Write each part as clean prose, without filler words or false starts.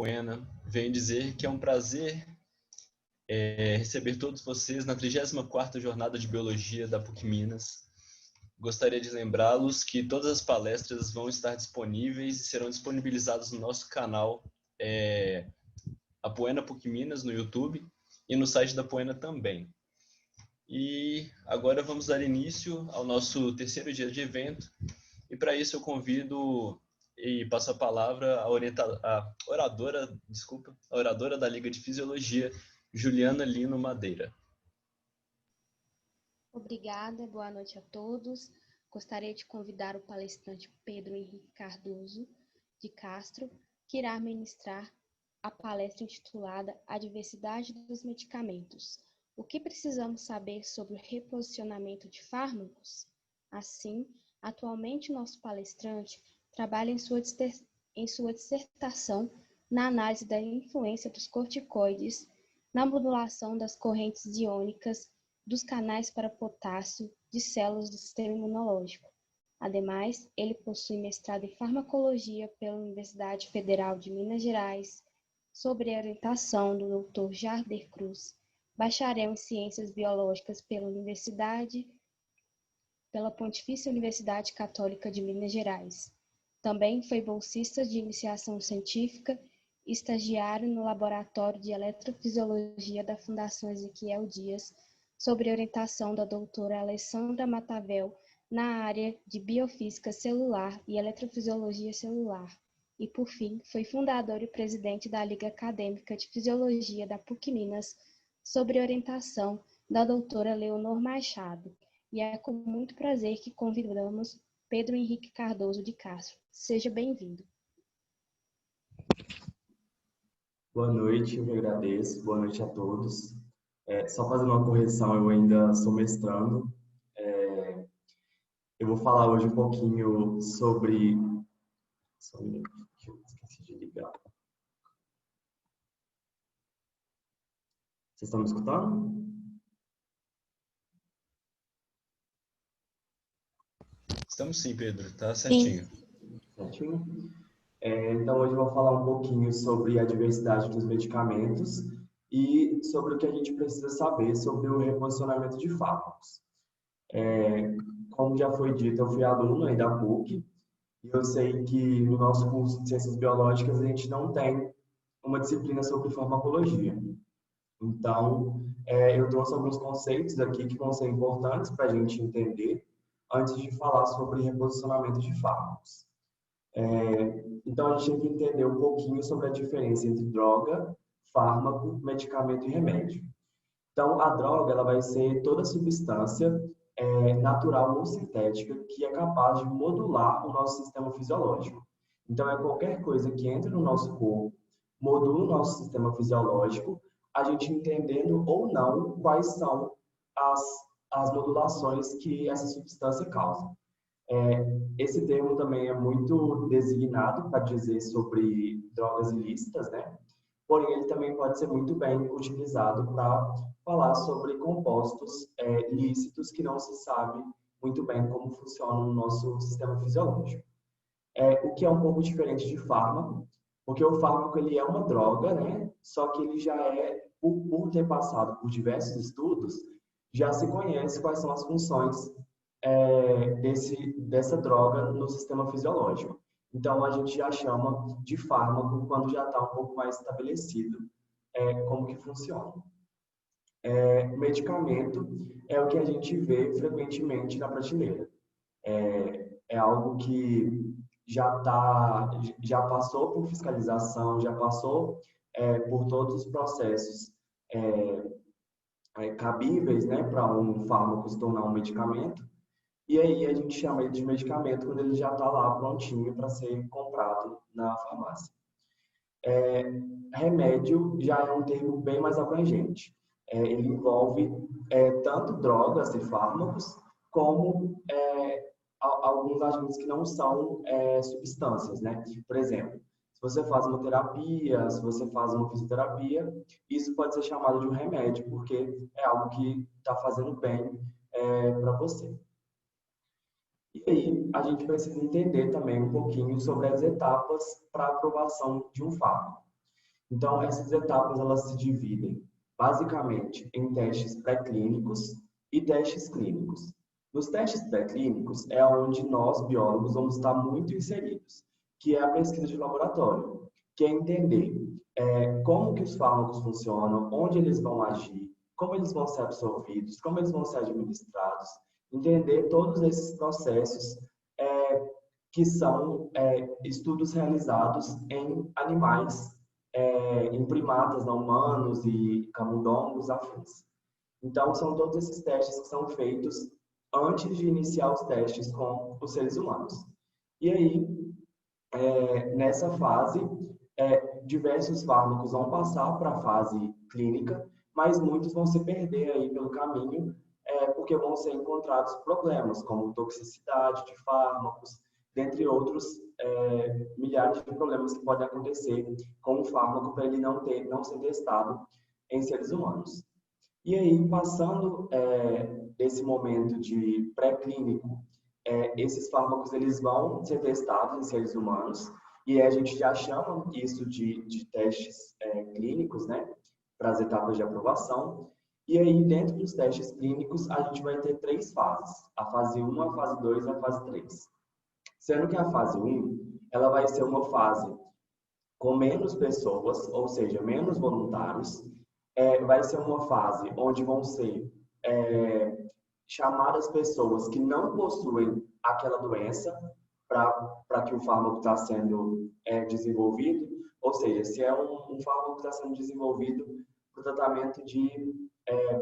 Poena. Venho dizer que é um prazer receber todos vocês na 34ª Jornada de Biologia da PUC Minas. Gostaria de lembrá-los que todas as palestras vão estar disponíveis e serão disponibilizadas no nosso canal a Poena PUC Minas no YouTube e no site da Poena também. E agora vamos dar início ao nosso terceiro dia de evento. E para isso eu convido e passo a palavra à oradora da Liga de Fisiologia, Juliana Lino Madeira. Obrigada, boa noite a todos. Gostaria de convidar o palestrante Pedro Henrique Cardoso de Castro, que irá ministrar a palestra intitulada A Diversidade dos Medicamentos. O que precisamos saber sobre o reposicionamento de fármacos? Assim, atualmente nosso palestrante trabalha em sua dissertação na análise da influência dos corticoides na modulação das correntes iônicas dos canais para potássio de células do sistema imunológico. Ademais, ele possui mestrado em farmacologia pela Universidade Federal de Minas Gerais, sob a orientação do Dr. Jarder Cruz, bacharel em Ciências Biológicas pela Pontifícia Universidade Católica de Minas Gerais. Também foi bolsista de iniciação científica e estagiário no Laboratório de Eletrofisiologia da Fundação Ezequiel Dias, sob orientação da doutora Alessandra Matavel, na área de Biofísica Celular e Eletrofisiologia Celular. E, por fim, foi fundador e presidente da Liga Acadêmica de Fisiologia da PUC Minas, sob orientação da doutora Leonor Machado. E é com muito prazer que convidamos Pedro Henrique Cardoso de Castro. Seja bem-vindo. Boa noite, eu que agradeço. Boa noite a todos. Só fazendo uma correção, eu ainda sou mestrando. Eu vou falar hoje um pouquinho sobre... Só um minuto, que eu esqueci de ligar. Vocês estão me escutando? Estamos sim, Pedro. Está certinho. Certinho? Então, hoje eu vou falar um pouquinho sobre a diversidade dos medicamentos e sobre o que a gente precisa saber sobre o reposicionamento de fármacos. Como já foi dito, eu fui aluno aí da PUC e eu sei que no nosso curso de Ciências Biológicas a gente não tem uma disciplina sobre farmacologia. Então, eu trouxe alguns conceitos aqui que vão ser importantes para a gente entender antes de falar sobre reposicionamento de fármacos. Então, a gente tem que entender um pouquinho sobre a diferença entre droga, fármaco, medicamento e remédio. Então, a droga ela vai ser toda substância natural ou sintética que é capaz de modular o nosso sistema fisiológico. Então, é qualquer coisa que entra no nosso corpo, modula o nosso sistema fisiológico, a gente entendendo ou não quais são as modulações que essa substância causa. Esse termo também é muito designado para dizer sobre drogas ilícitas, né? Porém, ele também pode ser muito bem utilizado para falar sobre compostos lícitos que não se sabe muito bem como funcionam no nosso sistema fisiológico. O que é um pouco diferente de fármaco, porque o fármaco ele é uma droga, né? Só que ele já por ter passado por diversos estudos, já se conhece quais são as funções dessa droga no sistema fisiológico. Então, a gente já chama de fármaco quando já está um pouco mais estabelecido como que funciona. Medicamento é o que a gente vê frequentemente na prateleira. É algo que já passou por fiscalização, já passou por todos os processos cabíveis, né, para um fármaco se tornar um medicamento. E aí a gente chama ele de medicamento quando ele já está lá prontinho para ser comprado na farmácia. Remédio já é um termo bem mais abrangente. Ele envolve tanto drogas e fármacos, como alguns agentes que não são substâncias, né? Por exemplo, se você faz uma terapia, se você faz uma fisioterapia, isso pode ser chamado de um remédio, porque é algo que está fazendo bem para você. E aí, a gente precisa entender também um pouquinho sobre as etapas para a aprovação de um fármaco. Então, essas etapas elas se dividem basicamente em testes pré-clínicos e testes clínicos. Nos testes pré-clínicos é onde nós, biólogos, vamos estar muito inseridos, que é a pesquisa de laboratório, que é entender como que os fármacos funcionam, onde eles vão agir, como eles vão ser absorvidos, como eles vão ser administrados, entender todos esses processos que são estudos realizados em animais, em primatas não humanos e camundongos afins. Então, são todos esses testes que são feitos antes de iniciar os testes com os seres humanos. E aí, nessa fase, diversos fármacos vão passar para a fase clínica, mas muitos vão se perder aí pelo caminho, porque vão ser encontrados problemas, como toxicidade de fármacos, dentre outros milhares de problemas que podem acontecer com o fármaco para ele não ser testado em seres humanos. E aí, passando desse momento de pré-clínico, esses fármacos eles vão ser testados em seres humanos, e a gente já chama isso de testes clínicos, né, para as etapas de aprovação. E aí, dentro dos testes clínicos, a gente vai ter 3 fases, a fase 1, a fase 2 e a fase 3. Sendo que a fase 1, ela vai ser uma fase com menos pessoas, ou seja, menos voluntários. Vai ser uma fase onde vão ser chamadas pessoas que não possuem aquela doença para que o fármaco está sendo desenvolvido. Ou seja, se é um fármaco que está sendo desenvolvido para o tratamento de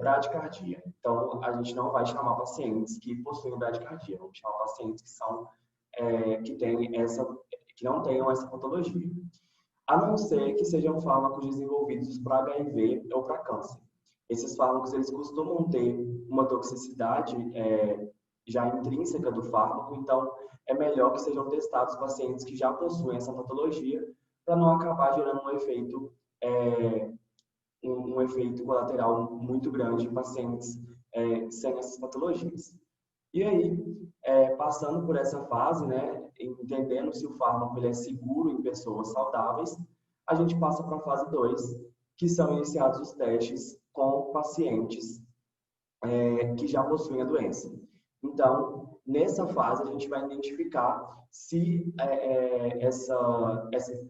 bradicardia. Então, a gente não vai chamar pacientes que possuem bradicardia, vamos chamar pacientes que são que não tenham essa patologia, a não ser que sejam fármacos desenvolvidos para HIV ou para câncer. Esses fármacos eles costumam ter uma toxicidade já intrínseca do fármaco, então é melhor que sejam testados pacientes que já possuem essa patologia, para não acabar gerando um efeito colateral muito grande em pacientes sem essas patologias. E aí, passando por essa fase, né, entendendo se o fármaco ele é seguro em pessoas saudáveis, a gente passa para a fase 2, que são iniciados os testes com pacientes que já possuem a doença. Então, nessa fase, a gente vai identificar se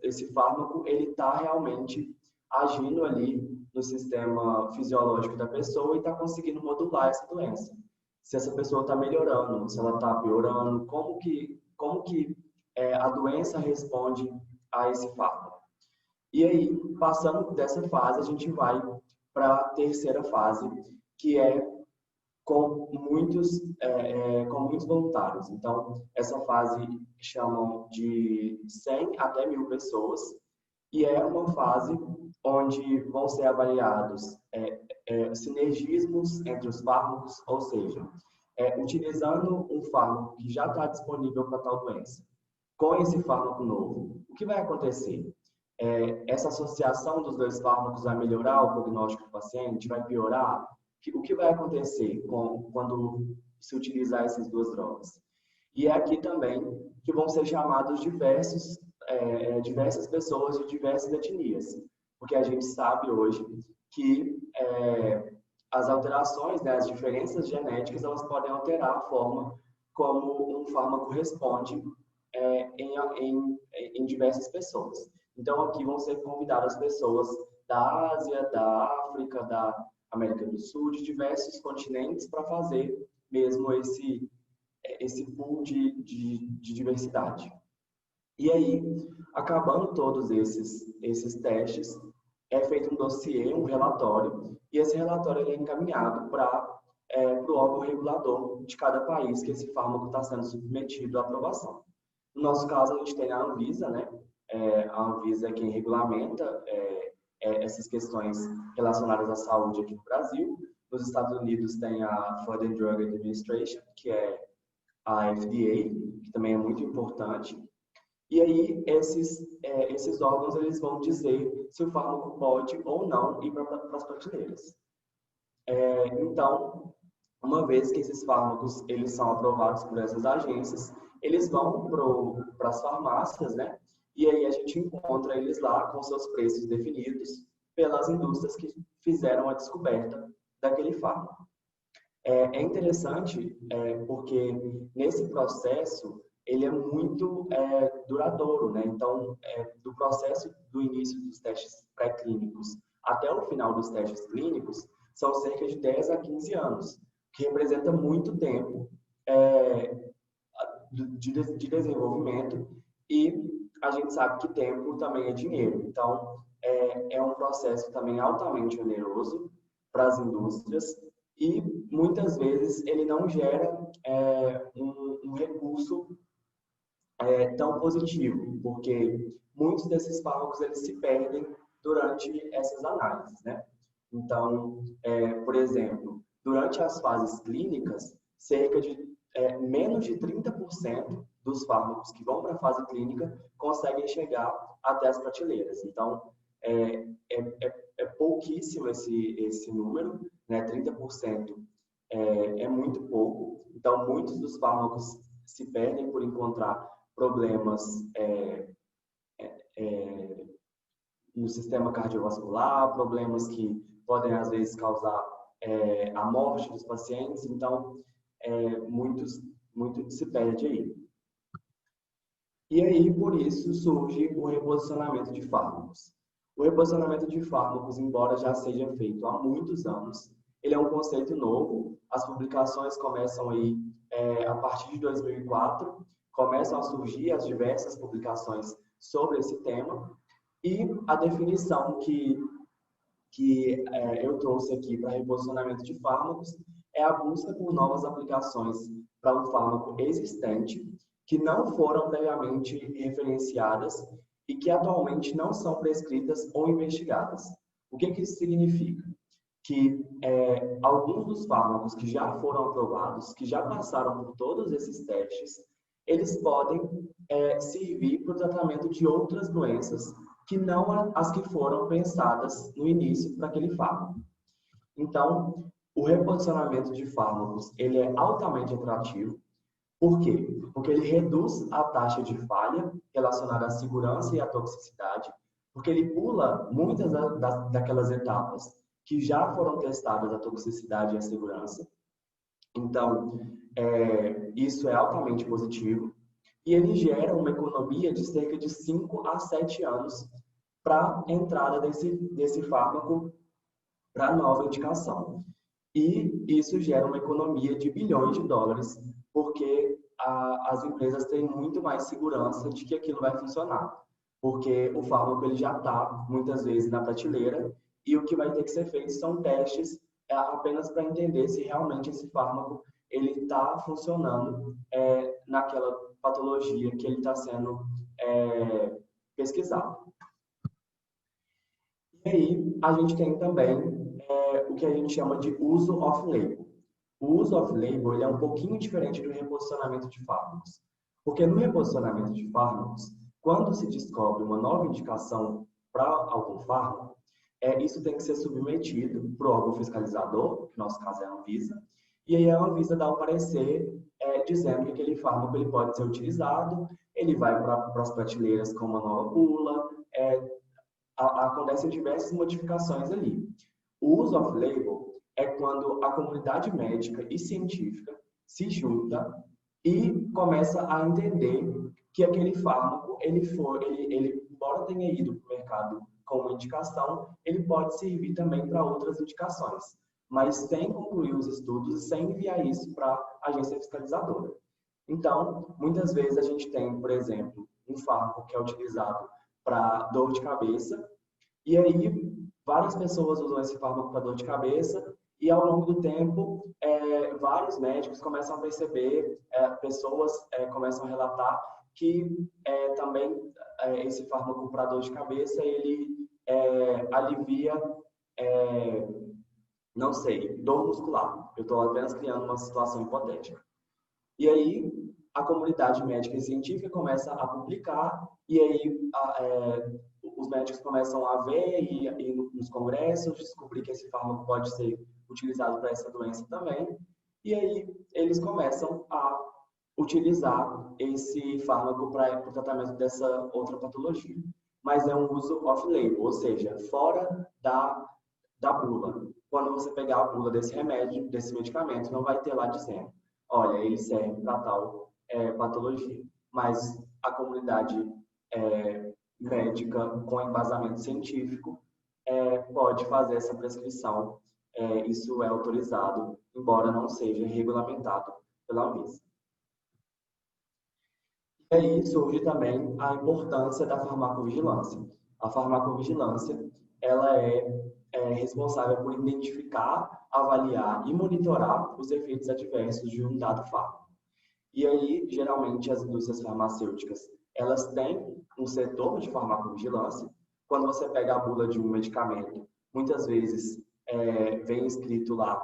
esse fármaco está realmente agindo ali no sistema fisiológico da pessoa e está conseguindo modular essa doença. Se essa pessoa está melhorando, se ela está piorando, como que a doença responde a esse fármaco. E aí, passando dessa fase, a gente vai para a terceira fase, que é com muitos voluntários. Então, essa fase chamam de 100 até 1000 pessoas, e é uma fase onde vão ser avaliados sinergismos entre os fármacos, ou seja, utilizando um fármaco que já está disponível para tal doença, com esse fármaco novo, o que vai acontecer? Essa associação dos 2 fármacos vai melhorar o prognóstico do paciente? Vai piorar? O que vai acontecer quando se utilizar essas 2 drogas? E é aqui também que vão ser chamados diversas pessoas de diversas etnias, porque a gente sabe hoje que as alterações, né, as diferenças genéticas, elas podem alterar a forma como um fármaco responde em diversas pessoas. Então, aqui vão ser convidadas pessoas da Ásia, da África, da América do Sul, de diversos continentes, para fazer mesmo esse pool de diversidade. E aí, acabando todos esses testes, é feito um dossiê, um relatório, e esse relatório ele é encaminhado para o órgão regulador de cada país que esse fármaco está sendo submetido à aprovação. No nosso caso, a gente tem a Anvisa, né? A Anvisa é quem regulamenta essas questões relacionadas à saúde aqui no Brasil. Nos Estados Unidos tem a Food and Drug Administration, que é a FDA, que também é muito importante. E aí, esses órgãos eles vão dizer se o fármaco pode ou não ir para as prateleiras. Então, uma vez que esses fármacos eles são aprovados por essas agências, eles vão para as farmácias, né? e aí a gente encontra eles lá com seus preços definidos pelas indústrias que fizeram a descoberta daquele fármaco. É interessante porque nesse processo ele é muito duradouro, né? Então, do processo do início dos testes pré-clínicos até o final dos testes clínicos, são cerca de 10 a 15 anos, que representa muito tempo de desenvolvimento, e a gente sabe que tempo também é dinheiro. Então, é um processo também altamente oneroso para as indústrias, e muitas vezes ele não gera um recurso tão positivo, porque muitos desses fármacos eles se perdem durante essas análises, né? Então, por exemplo, durante as fases clínicas, cerca de menos de 30% dos fármacos que vão para a fase clínica conseguem chegar até as prateleiras. Então, é pouquíssimo esse número, né? 30% é muito pouco. Então, muitos dos fármacos se perdem por encontrar problemas no sistema cardiovascular, problemas que podem, às vezes, causar a morte dos pacientes. Então, muito se perde aí. E aí, por isso, surge o reposicionamento de fármacos. O reposicionamento de fármacos, embora já seja feito há muitos anos, ele é um conceito novo. As publicações começam aí a partir de 2004, começam a surgir as diversas publicações sobre esse tema, e a definição que eu trouxe aqui para reposicionamento de fármacos é a busca por novas aplicações para um fármaco existente que não foram previamente referenciadas e que atualmente não são prescritas ou investigadas. O que isso significa? Que alguns dos fármacos que já foram aprovados, que já passaram por todos esses testes, eles podem servir para o tratamento de outras doenças que não as que foram pensadas no início para aquele fármaco. Então, o reposicionamento de fármacos ele é altamente atrativo. Por quê? Porque ele reduz a taxa de falha relacionada à segurança e à toxicidade, porque ele pula muitas daquelas etapas que já foram testadas a toxicidade e a segurança. Então, isso é altamente positivo. E ele gera uma economia de cerca de 5 a 7 anos para a entrada desse fármaco para a nova indicação. E isso gera uma economia de bilhões de dólares, porque as empresas têm muito mais segurança de que aquilo vai funcionar. Porque o fármaco ele já está, muitas vezes, na prateleira, e o que vai ter que ser feito são testes apenas para entender se realmente esse fármaco ele está funcionando naquela patologia que ele está sendo pesquisado. E aí, a gente tem também o que a gente chama de uso off-label. O uso off-label ele é um pouquinho diferente do reposicionamento de fármacos. Porque no reposicionamento de fármacos, quando se descobre uma nova indicação para algum fármaco, isso tem que ser submetido para o órgão fiscalizador, que no nosso caso é a Anvisa, e aí a Anvisa dá o parecer dizendo que aquele fármaco ele pode ser utilizado, ele vai para as prateleiras com uma nova bula, acontecem diversas modificações ali. O uso off-label é quando a comunidade médica e científica se junta e começa a entender que aquele fármaco, ele embora tenha ido para o mercado como indicação, ele pode servir também para outras indicações, mas sem concluir os estudos e sem enviar isso para a agência fiscalizadora. Então, muitas vezes a gente tem, por exemplo, um fármaco que é utilizado para dor de cabeça, e aí várias pessoas usam esse fármaco para dor de cabeça, e ao longo do tempo, vários médicos começam a perceber, pessoas começam a relatar que também esse fármaco para dor de cabeça, ele alivia, não sei, dor muscular. Eu estou apenas criando uma situação hipotética. E aí, a comunidade médica e científica começa a publicar, e aí os médicos começam a ver e nos congressos descobrir que esse fármaco pode ser utilizado para essa doença também, e aí eles começam a utilizar esse fármaco para o tratamento dessa outra patologia. Mas é um uso off-label, ou seja, fora da bula. Quando você pegar a bula desse remédio, desse medicamento, não vai ter lá dizendo, olha, ele serve para tal patologia. Mas a comunidade médica com embasamento científico pode fazer essa prescrição. Isso é autorizado, embora não seja regulamentado pela Anvisa. E aí surge também a importância da farmacovigilância. A farmacovigilância, ela é responsável por identificar, avaliar e monitorar os efeitos adversos de um dado fármaco. E aí, geralmente, as indústrias farmacêuticas, elas têm um setor de farmacovigilância. Quando você pega a bula de um medicamento, muitas vezes vem escrito lá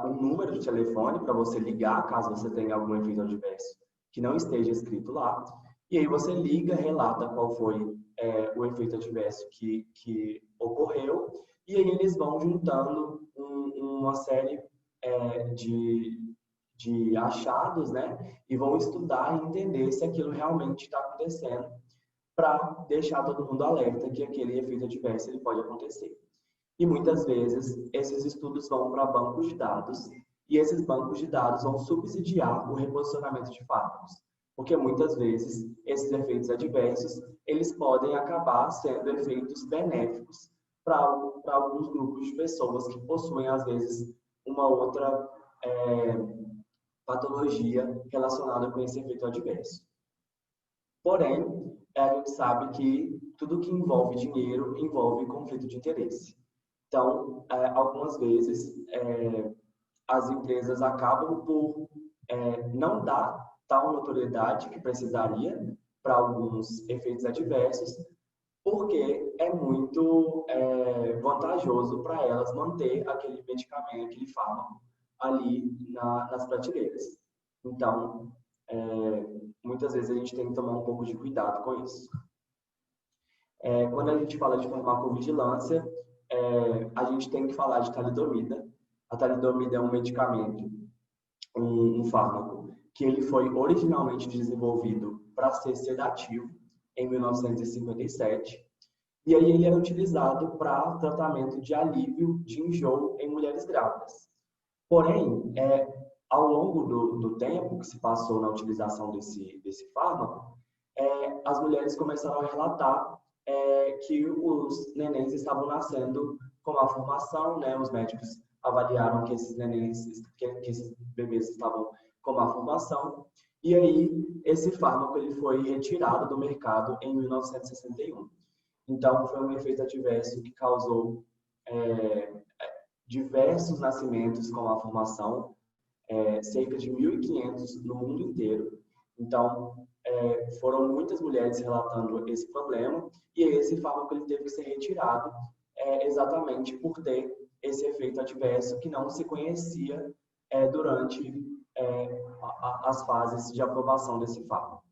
um número de telefone para você ligar, caso você tenha algum efeito adverso que não esteja escrito lá. E aí você liga, relata qual foi o efeito adverso que ocorreu, e aí eles vão juntando uma série de achados, né? E vão estudar e entender se aquilo realmente está acontecendo, para deixar todo mundo alerta que aquele efeito adverso ele pode acontecer. E muitas vezes esses estudos vão para bancos de dados, e esses bancos de dados vão subsidiar o reposicionamento de fármacos, porque muitas vezes esses efeitos adversos eles podem acabar sendo efeitos benéficos para alguns grupos de pessoas que possuem às vezes uma outra patologia relacionada com esse efeito adverso. Porém, a gente sabe que tudo que envolve dinheiro envolve conflito de interesse. Então, algumas vezes, as empresas acabam por não dar tal notoriedade que precisaria para alguns efeitos adversos, porque é muito vantajoso para elas manter aquele medicamento, aquele fármaco ali nas prateleiras. Então, muitas vezes a gente tem que tomar um pouco de cuidado com isso. Quando a gente fala de farmacovigilância, a gente tem que falar de talidomida. A talidomida é um medicamento, um fármaco, que ele foi originalmente desenvolvido para ser sedativo em 1957, e aí ele era utilizado para tratamento de alívio de enjoo em mulheres grávidas. Porém, ao longo do tempo que se passou na utilização desse fármaco, as mulheres começaram a relatar que os nenéns estavam nascendo com má formação, né? Os médicos avaliaram que esses bebês estavam com má formação, e aí esse fármaco ele foi retirado do mercado em 1961. Então, foi um efeito adverso que causou diversos nascimentos com má formação, cerca de 1.500 no mundo inteiro. Então, foram muitas mulheres relatando esse problema, e esse fármaco ele teve que ser retirado exatamente por ter esse efeito adverso que não se conhecia durante as fases de aprovação desse fármaco.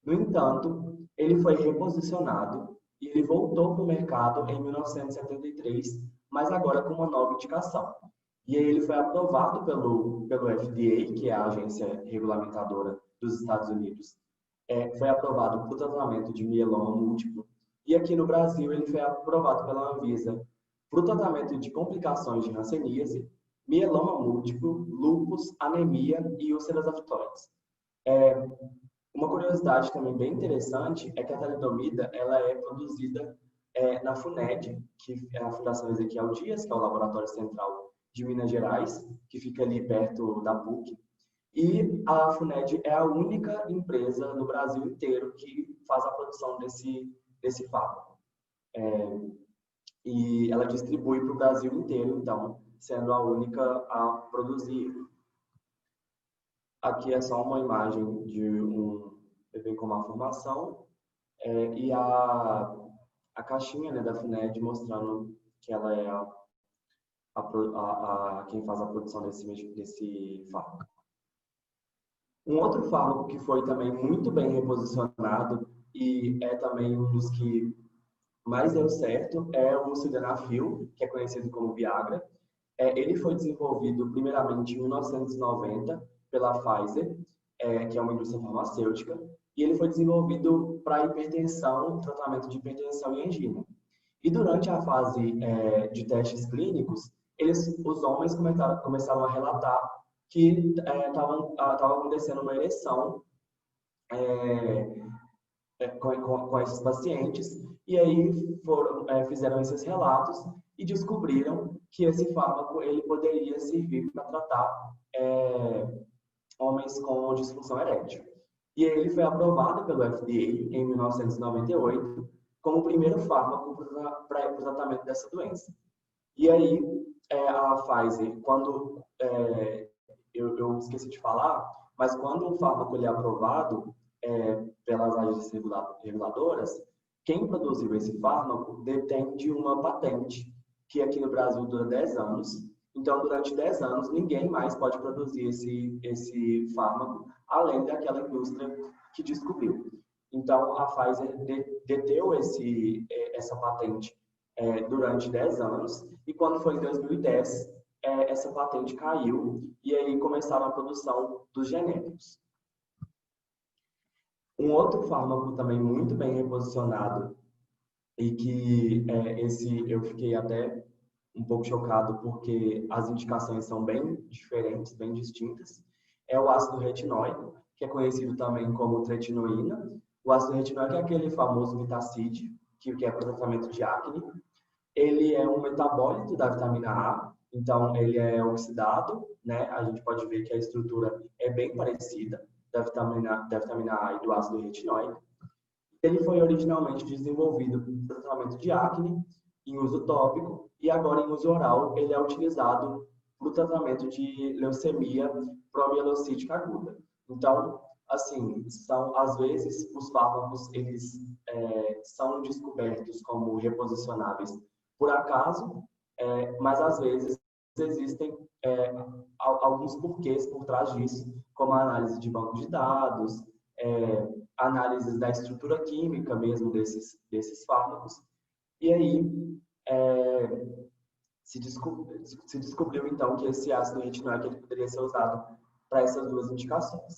No entanto, ele foi reposicionado e ele voltou para o mercado em 1973, mas agora com uma nova indicação. E aí ele foi aprovado pelo FDA, que é a agência regulamentadora dos Estados Unidos. Foi aprovado para o tratamento de mieloma múltiplo. E aqui no Brasil ele foi aprovado pela Anvisa para o tratamento de complicações de hanseníase, mieloma múltiplo, lúpus, anemia e úlceras aftoides. Uma curiosidade também bem interessante é que a talidomida ela é produzida na FUNED, que é a Fundação Ezequiel Dias, que é o Laboratório Central de Minas Gerais, que fica ali perto da PUC. E a FUNED é a única empresa no Brasil inteiro que faz a produção desse fármaco. E ela distribui para o Brasil inteiro, então, sendo a única a produzir. Aqui é só uma imagem de um bebê com má formação e a caixinha, né, da FUNED mostrando que ela é quem faz a produção desse fármaco. Um outro fármaco que foi também muito bem reposicionado e é também um dos que mais deu certo é o sildenafil, que é conhecido como Viagra. Ele foi desenvolvido primeiramente em 1990 pela Pfizer que é uma indústria farmacêutica, e ele foi desenvolvido para hipertensão, tratamento de hipertensão e angina. E durante a fase de testes clínicos, os homens começaram a relatar que estava acontecendo uma ereção com esses pacientes, e aí fizeram esses relatos e descobriram que esse fármaco ele poderia servir para tratar homens com disfunção erétil. E ele foi aprovado pelo FDA em 1998 como o primeiro fármaco para o tratamento dessa doença. E aí, a Pfizer, quando eu esqueci de falar, mas quando um fármaco ele é aprovado pelas agências reguladoras, quem produziu esse fármaco detém de uma patente, que aqui no Brasil dura 10 anos. Então, durante 10 anos, ninguém mais pode produzir esse fármaco, além daquela indústria que descobriu. Então, a Pfizer deteu essa patente durante 10 anos, e quando foi em 2010, essa patente caiu, e aí começaram a produção dos genéricos. Um outro fármaco também muito bem reposicionado, e que eu fiquei até um pouco chocado, porque as indicações são bem diferentes, bem distintas, é o ácido retinóico, que é conhecido também como tretinoína. O ácido retinóico é aquele famoso Vitacid, que é para o tratamento de acne. Ele é um metabólito da vitamina A, então ele é oxidado, né? A gente pode ver que a estrutura é bem parecida da vitamina A e do ácido retinóico. Ele foi originalmente desenvolvido para o tratamento de acne, em uso tópico, e agora em uso oral ele é utilizado para o tratamento de leucemia promielocítica aguda. Então, assim, às vezes os fármacos eles são descobertos como reposicionáveis por acaso, mas às vezes existem alguns porquês por trás disso, como a análise de banco de dados, análises da estrutura química mesmo desses fármacos. E aí se descobriu então que esse ácido retinóico ele poderia ser usado para essas duas indicações.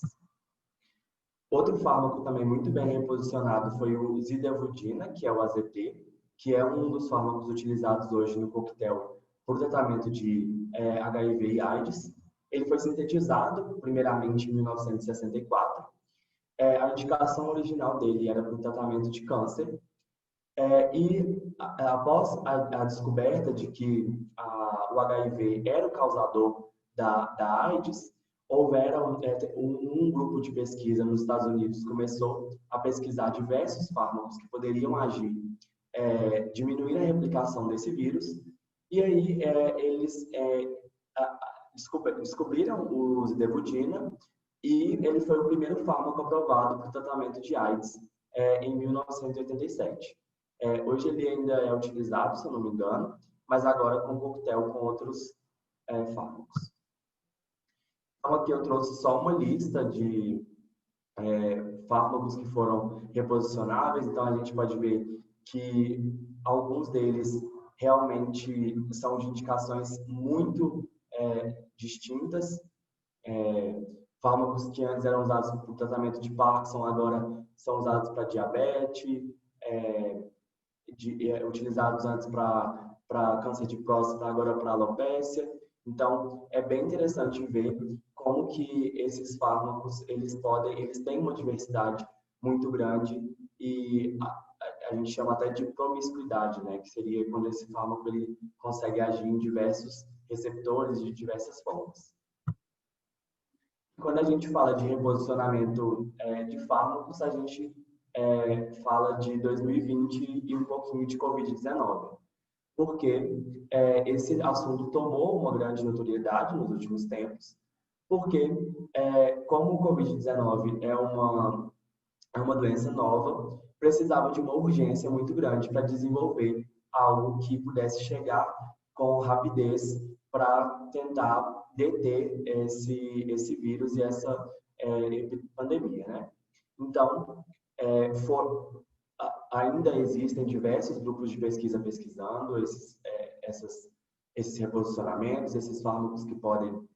Outro fármaco também muito bem reposicionado foi o zidovudina, que é o AZT, que é um dos fármacos utilizados hoje no coquetel por tratamento de HIV e AIDS. Ele foi sintetizado primeiramente em 1964. A indicação original dele era para o tratamento de câncer. E após a descoberta de que o HIV era o causador da AIDS, houveram um grupo de pesquisa nos Estados Unidos começou a pesquisar diversos fármacos que poderiam agir, diminuir a replicação desse vírus, e aí eles descobriram o zidovudina, e ele foi o primeiro fármaco aprovado para o tratamento de AIDS em 1987. Hoje ele ainda é utilizado, se eu não me engano, mas agora com coquetel com outros fármacos. Então aqui eu trouxe só uma lista de fármacos que foram reposicionáveis, então a gente pode ver que alguns deles realmente são de indicações muito distintas. Fármacos que antes eram usados para o tratamento de Parkinson, agora são usados para diabetes, utilizados antes para câncer de próstata, agora para alopécia. Então, é bem interessante ver como que esses fármacos, eles têm uma diversidade muito grande, e a gente chama até de promiscuidade, né? Que seria quando esse fármaco ele consegue agir em diversos receptores de diversas formas. Quando a gente fala de reposicionamento de fármacos, a gente fala de 2020 e um pouquinho de Covid-19, porque esse assunto tomou uma grande notoriedade nos últimos tempos, porque como o Covid-19 é uma doença nova, precisava de uma urgência muito grande para desenvolver algo que pudesse chegar com rapidez para tentar deter esse vírus e essa pandemia, né? Então, ainda existem diversos grupos de pesquisa pesquisando esses reposicionamentos, esses fármacos que podem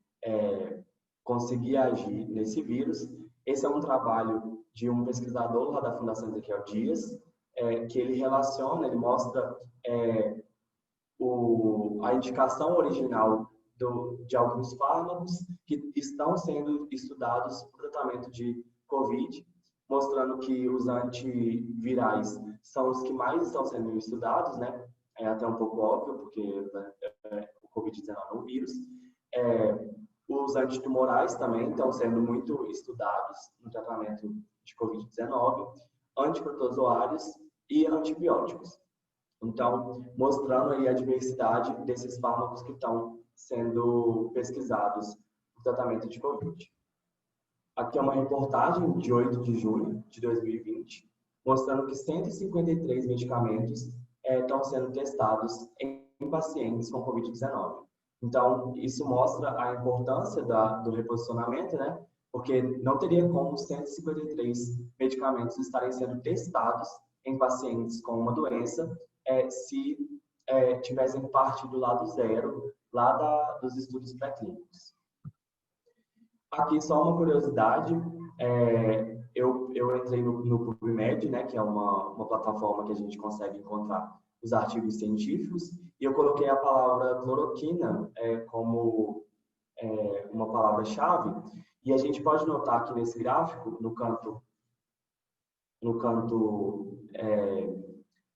conseguir agir nesse vírus. Esse é um trabalho de um pesquisador lá da Fundação Ezequiel Dias, que ele relaciona, ele mostra a indicação original de alguns fármacos que estão sendo estudados para o tratamento de COVID, mostrando que os antivirais são os que mais estão sendo estudados, né? É até um pouco óbvio, porque o COVID-19 é um vírus. Os antitumorais também estão sendo muito estudados no tratamento de COVID-19, antiprotozoários e antibióticos. Então, mostrando aí a diversidade desses fármacos que estão sendo pesquisados no tratamento de COVID. Aqui é uma reportagem de 8 de junho de 2020, mostrando que 153 medicamentos estão sendo testados em pacientes com COVID-19. Então, isso mostra a importância do reposicionamento, né? Porque não teria como 153 medicamentos estarem sendo testados em pacientes com uma doença se tivessem partido lá do zero, lá dos estudos pré-clínicos. Aqui só uma curiosidade, eu entrei no PubMed, né, que é uma plataforma que a gente consegue encontrar os artigos científicos, e eu coloquei a palavra cloroquina como uma palavra-chave, e a gente pode notar aqui nesse gráfico, no canto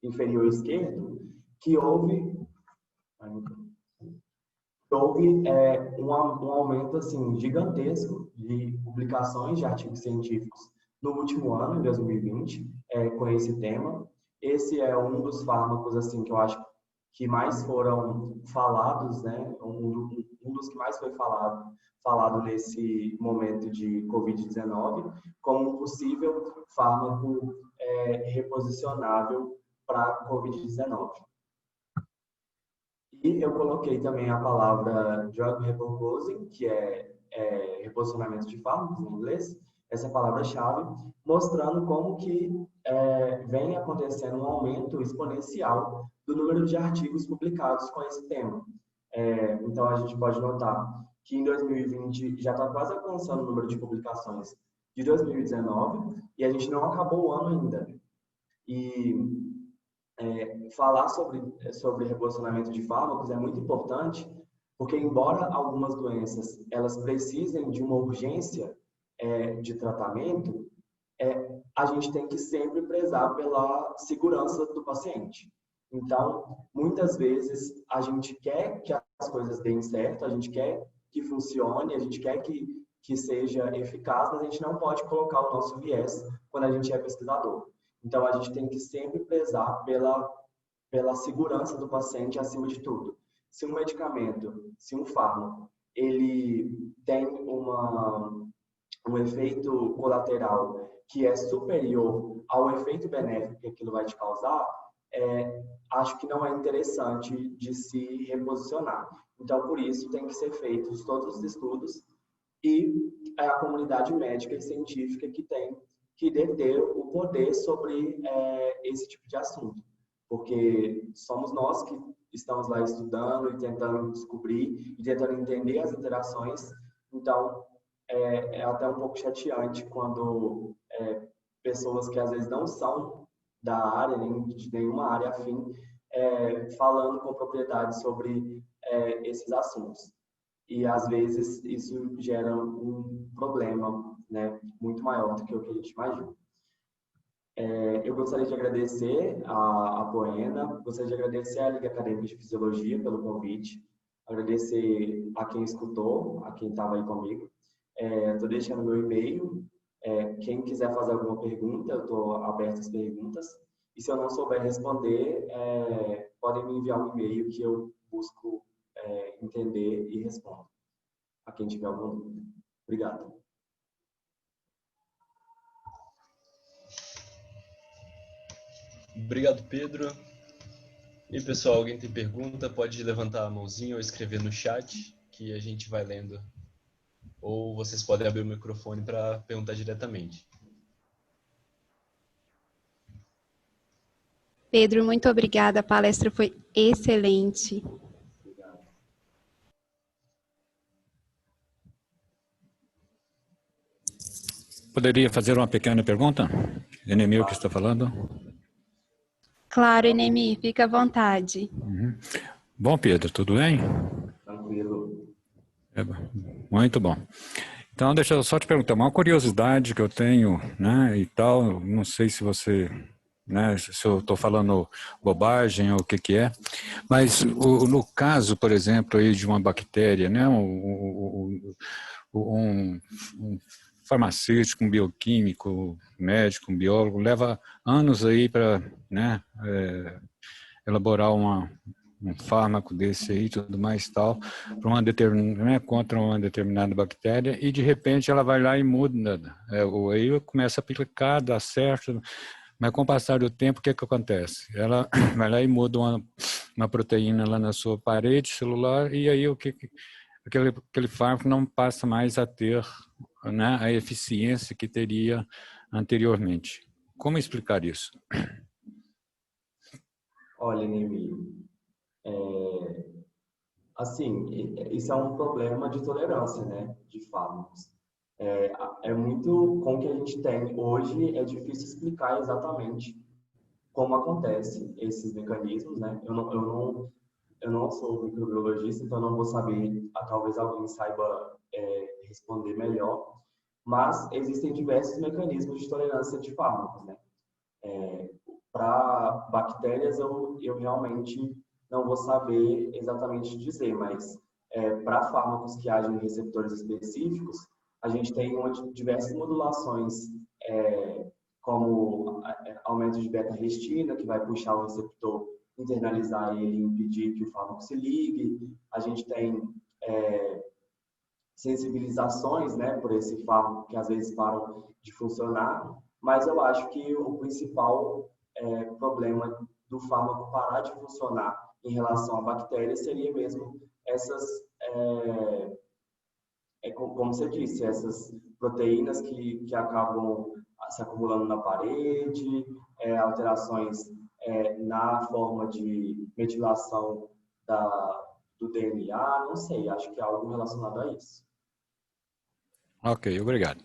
inferior esquerdo, que houve um aumento assim, gigantesco de publicações de artigos científicos no último ano, em 2020, com esse tema. Esse é um dos fármacos assim, que eu acho que mais foram falados, né? Um dos que mais foi falado nesse momento de Covid-19, como um possível fármaco reposicionável para Covid-19. E eu coloquei também a palavra drug repurposing, que é reposicionamento de fármacos em inglês, essa palavra-chave, mostrando como que vem acontecendo um aumento exponencial do número de artigos publicados com esse tema. Então, a gente pode notar que em 2020 já está quase alcançando o número de publicações de 2019 e a gente não acabou o ano ainda. E falar sobre reposicionamento de fármacos é muito importante, porque embora algumas doenças elas precisem de uma urgência de tratamento, a gente tem que sempre prezar pela segurança do paciente. Então, muitas vezes, a gente quer que as coisas deem certo, a gente quer que funcione, a gente quer que seja eficaz, mas a gente não pode colocar o nosso viés quando a gente é pesquisador. Então, a gente tem que sempre prezar pela segurança do paciente acima de tudo. Se um medicamento, se um fármaco, ele tem um efeito colateral que é superior ao efeito benéfico que aquilo vai te causar, acho que não é interessante de se reposicionar. Então, por isso, tem que ser feitos todos os estudos e é a comunidade médica e científica que tem que deter o poder sobre esse tipo de assunto. Porque somos nós que estamos lá estudando e tentando descobrir e tentando entender as interações. Então, é até um pouco chateante quando pessoas que às vezes não são da área, nem de nenhuma área afim, falando com propriedade sobre esses assuntos. E às vezes isso gera um problema, né, muito maior do que o que a gente imagina. Eu gostaria de agradecer a Poena, gostaria de agradecer à Liga Acadêmica de Fisiologia pelo convite, agradecer a quem escutou, a quem estava aí comigo. Estou deixando meu e-mail. Quem quiser fazer alguma pergunta, eu estou aberto às perguntas. E se eu não souber responder, podem me enviar um e-mail que eu busco entender e respondo a quem tiver alguma dúvida. Obrigado. Obrigado, Pedro. E pessoal, alguém tem pergunta? Pode levantar a mãozinha ou escrever no chat que a gente vai lendo. Ou vocês podem abrir o microfone para perguntar diretamente. Pedro, muito obrigada. A palestra foi excelente. Poderia fazer uma pequena pergunta? Enemir que está falando. Claro, Enemir, fica à vontade. Bom, Pedro, tudo bem? Tranquilo. Muito bom. Então, deixa eu só te perguntar, uma curiosidade que eu tenho, né, e tal, não sei se você, né, se eu estou falando bobagem ou o que que é, mas no caso, por exemplo, aí de uma bactéria, né, um farmacêutico, um bioquímico, um médico, um biólogo, leva anos aí para, né, elaborar um fármaco desse aí, tudo mais tal, para uma determinada, né, contra uma determinada bactéria, e de repente ela vai lá e muda, aí começa a aplicar, dá certo, mas com o passar do tempo, o que que acontece? Ela vai lá e muda uma proteína lá na sua parede celular, e aí aquele fármaco não passa mais a ter, né, a eficiência que teria anteriormente. Como explicar isso? Olha, Nemi, assim, isso é um problema de tolerância, né, de fármacos. É muito, com o que a gente tem hoje, é difícil explicar exatamente como acontece esses mecanismos, né? Eu não sou microbiologista, então não vou saber, talvez alguém saiba responder melhor, mas existem diversos mecanismos de tolerância de fármacos, né? Para bactérias, eu realmente não vou saber exatamente dizer, mas para fármacos que agem em receptores específicos, a gente tem diversas modulações, como aumento de beta-restina, que vai puxar o receptor, internalizar ele e impedir que o fármaco se ligue. A gente tem sensibilizações, né, por esse fármaco que às vezes param de funcionar, mas eu acho que o principal problema do fármaco parar de funcionar em relação à bactéria seria mesmo essas, como você disse, essas proteínas que acabam se acumulando na parede, alterações na forma de metilação do DNA, não sei, acho que é algo relacionado a isso. Ok, obrigado.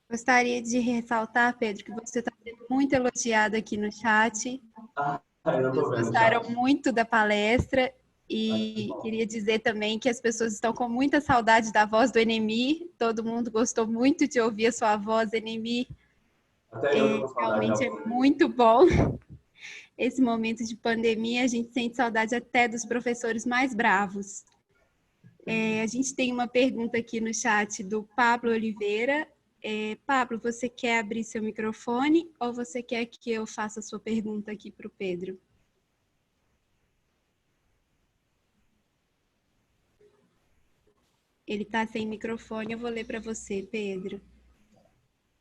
Gostaria de ressaltar, Pedro, que você está sendo muito elogiado aqui no chat. Eu estou vendo Gostaram já. muito da palestra e queria dizer também que as pessoas estão com muita saudade da voz do Enemir. Todo mundo gostou muito de ouvir a sua voz, Enemir. Até eu estou com saudade Realmente da é voz. muito bom. Esse momento de pandemia, a gente sente saudade até dos professores mais bravos. A gente tem uma pergunta aqui no chat do Pablo Oliveira. Pablo, você quer abrir seu microfone ou você quer que eu faça a sua pergunta aqui para o Pedro? Ele está sem microfone, eu vou ler para você, Pedro.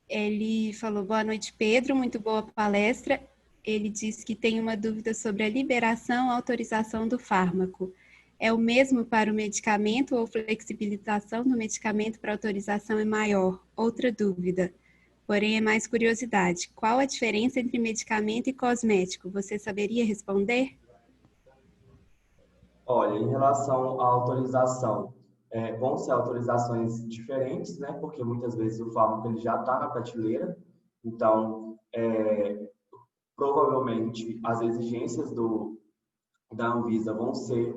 Ele falou, boa noite, Pedro, muito boa palestra. Ele disse que tem uma dúvida sobre a liberação e autorização do fármaco. É o mesmo para o medicamento ou flexibilização do medicamento para autorização é maior? Outra dúvida, porém é mais curiosidade. Qual a diferença entre medicamento e cosmético? Você saberia responder? Olha, em relação à autorização, vão ser autorizações diferentes, né? Porque muitas vezes o fármaco ele já está na prateleira, então provavelmente as exigências da Anvisa vão ser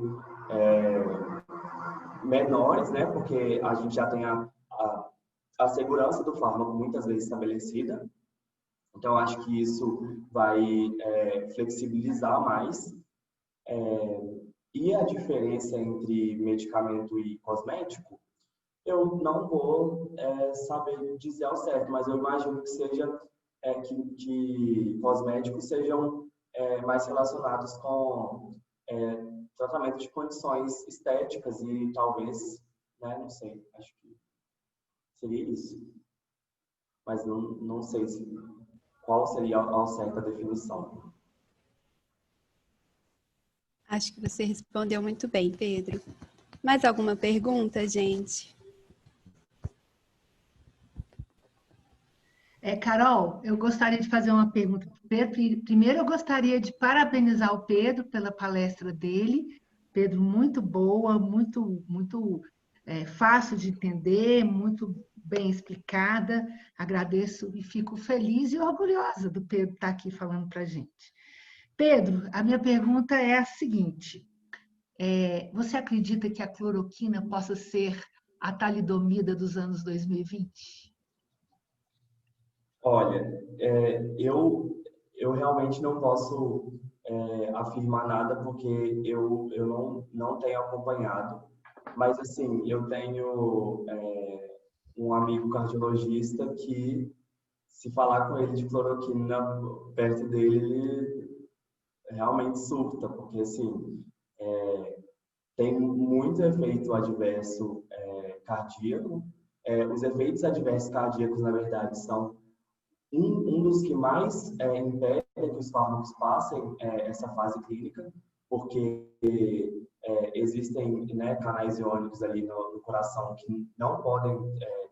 menores, né? Porque a gente já tem a segurança do fármaco muitas vezes estabelecida, então acho que isso vai flexibilizar mais. E a diferença entre medicamento e cosmético, eu não vou saber dizer ao certo, mas eu imagino que seja que cosméticos sejam mais relacionados com tratamento de condições estéticas e talvez, né, não sei, acho que seria isso. Mas não sei qual seria ao certo a definição. Acho que você respondeu muito bem, Pedro. Mais alguma pergunta, gente? Carol, eu gostaria de fazer uma pergunta para o Pedro. Primeiro, eu gostaria de parabenizar o Pedro pela palestra dele. Pedro, muito boa, muito fácil de entender, muito bem explicada. Agradeço e fico feliz e orgulhosa do Pedro estar aqui falando para a gente. Pedro, a minha pergunta é a seguinte: você acredita que a cloroquina possa ser a talidomida dos anos 2020? Olha, eu realmente não posso afirmar nada porque eu não tenho acompanhado, mas assim, eu tenho um amigo cardiologista que, se falar com ele de cloroquina perto dele, ele realmente surta, porque assim, tem muito efeito adverso cardíaco. Os efeitos adversos cardíacos, na verdade, são um dos que mais impede que os fármacos passem essa fase clínica, porque existem, né, canais iônicos ali no coração que não podem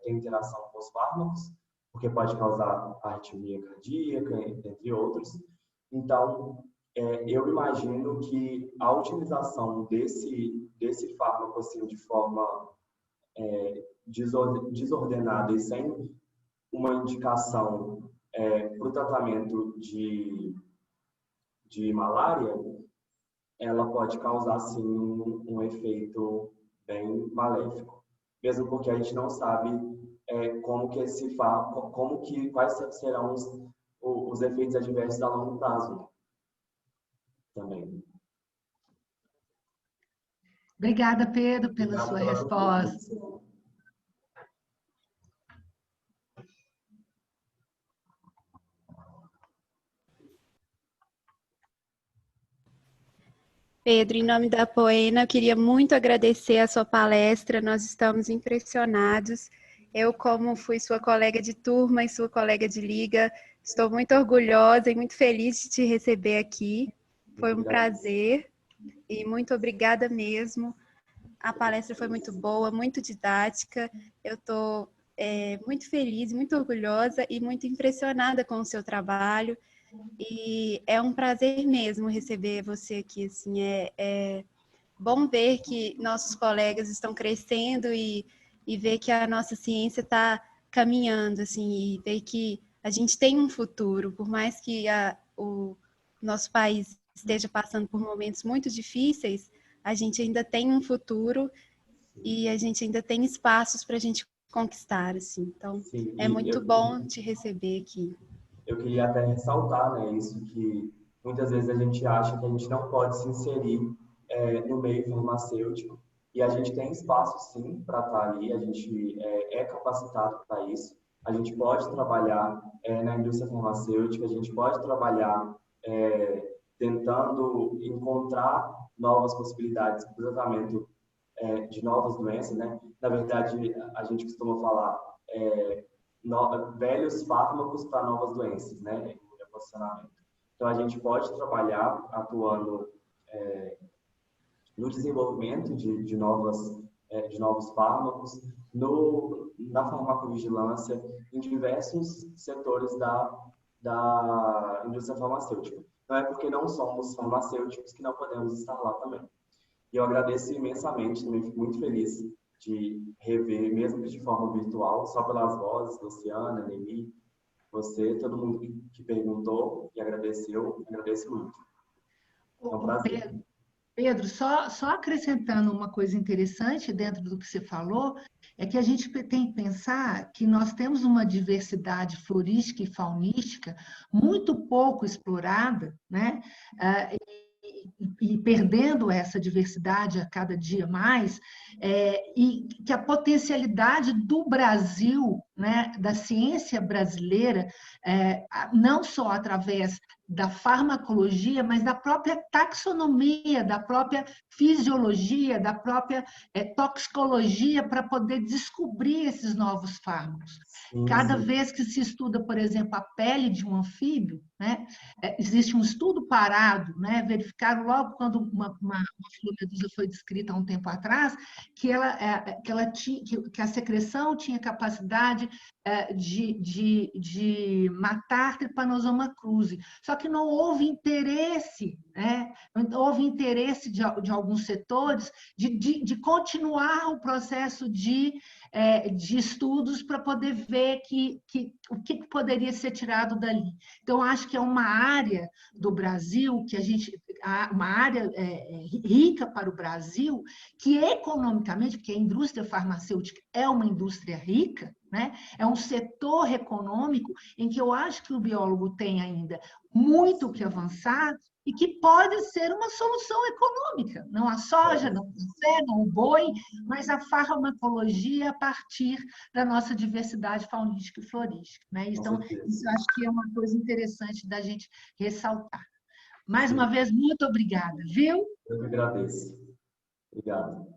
ter interação com os fármacos, porque pode causar arritmia cardíaca, entre outros. Então, eu imagino que a utilização desse fármaco assim, de forma desordenada e sem uma indicação para o tratamento de malária, ela pode causar, sim, um efeito bem maléfico. Mesmo porque a gente não sabe quais serão os efeitos adversos a longo prazo também. Obrigada, Pedro, pela sua resposta. Pedro, em nome da Poena, eu queria muito agradecer a sua palestra, nós estamos impressionados. Eu, como fui sua colega de turma e sua colega de liga, estou muito orgulhosa e muito feliz de te receber aqui. Foi um prazer e muito obrigada mesmo. A palestra foi muito boa, muito didática. Eu estou muito feliz, muito orgulhosa e muito impressionada com o seu trabalho. E é um prazer mesmo receber você aqui, assim, é bom ver que nossos colegas estão crescendo e ver que a nossa ciência está caminhando, assim, e ver que a gente tem um futuro, por mais que o nosso país esteja passando por momentos muito difíceis, a gente ainda tem um futuro e a gente ainda tem espaços para a gente conquistar, assim. Então, Sim, é muito bom te receber aqui. Eu queria até ressaltar, né, isso que muitas vezes a gente acha que a gente não pode se inserir no meio farmacêutico, e a gente tem espaço sim para estar ali, a gente é capacitado para isso, a gente pode trabalhar na indústria farmacêutica, a gente pode trabalhar tentando encontrar novas possibilidades para o tratamento de novas doenças, né? Na verdade, a gente costuma falar velhos fármacos para novas doenças, né? Reposicionamento. Então, a gente pode trabalhar atuando no desenvolvimento de novos fármacos, na farmacovigilância, em diversos setores da indústria farmacêutica. Não é porque não somos farmacêuticos que não podemos estar lá também. E eu agradeço imensamente, também fico muito feliz de rever, mesmo que de forma virtual, só pelas vozes, Luciana, Nemi, você, todo mundo que perguntou e agradeceu, agradeço muito. É um prazer. Pedro, só acrescentando uma coisa interessante dentro do que você falou, é que a gente tem que pensar que nós temos uma diversidade florística e faunística muito pouco explorada, né? E perdendo essa diversidade a cada dia mais, e que a potencialidade do Brasil, né, da ciência brasileira, não só através da farmacologia, mas da própria taxonomia, da própria fisiologia, da própria toxicologia, para poder descobrir esses novos fármacos. Cada vez que se estuda, por exemplo, a pele de um anfíbio, né, existe um estudo parado, né, verificado logo quando uma filomedusa foi descrita há um tempo atrás, que a secreção tinha capacidade de matar Trypanosoma cruzi. Só que não houve interesse, né? Não houve interesse de alguns setores de continuar o processo de estudos para poder ver o que poderia ser tirado dali. Então, acho que é uma área do Brasil, uma área rica para o Brasil, que economicamente, porque a indústria farmacêutica é uma indústria rica, né? É um setor econômico em que eu acho que o biólogo tem ainda muito que avançar e que pode ser uma solução econômica. Não a soja, não o café, não o boi, mas a farmacologia a partir da nossa diversidade faunística e florística, né? Então, isso eu acho que é uma coisa interessante da gente ressaltar. Mais uma vez, muito obrigada, viu? Eu que agradeço. Obrigado.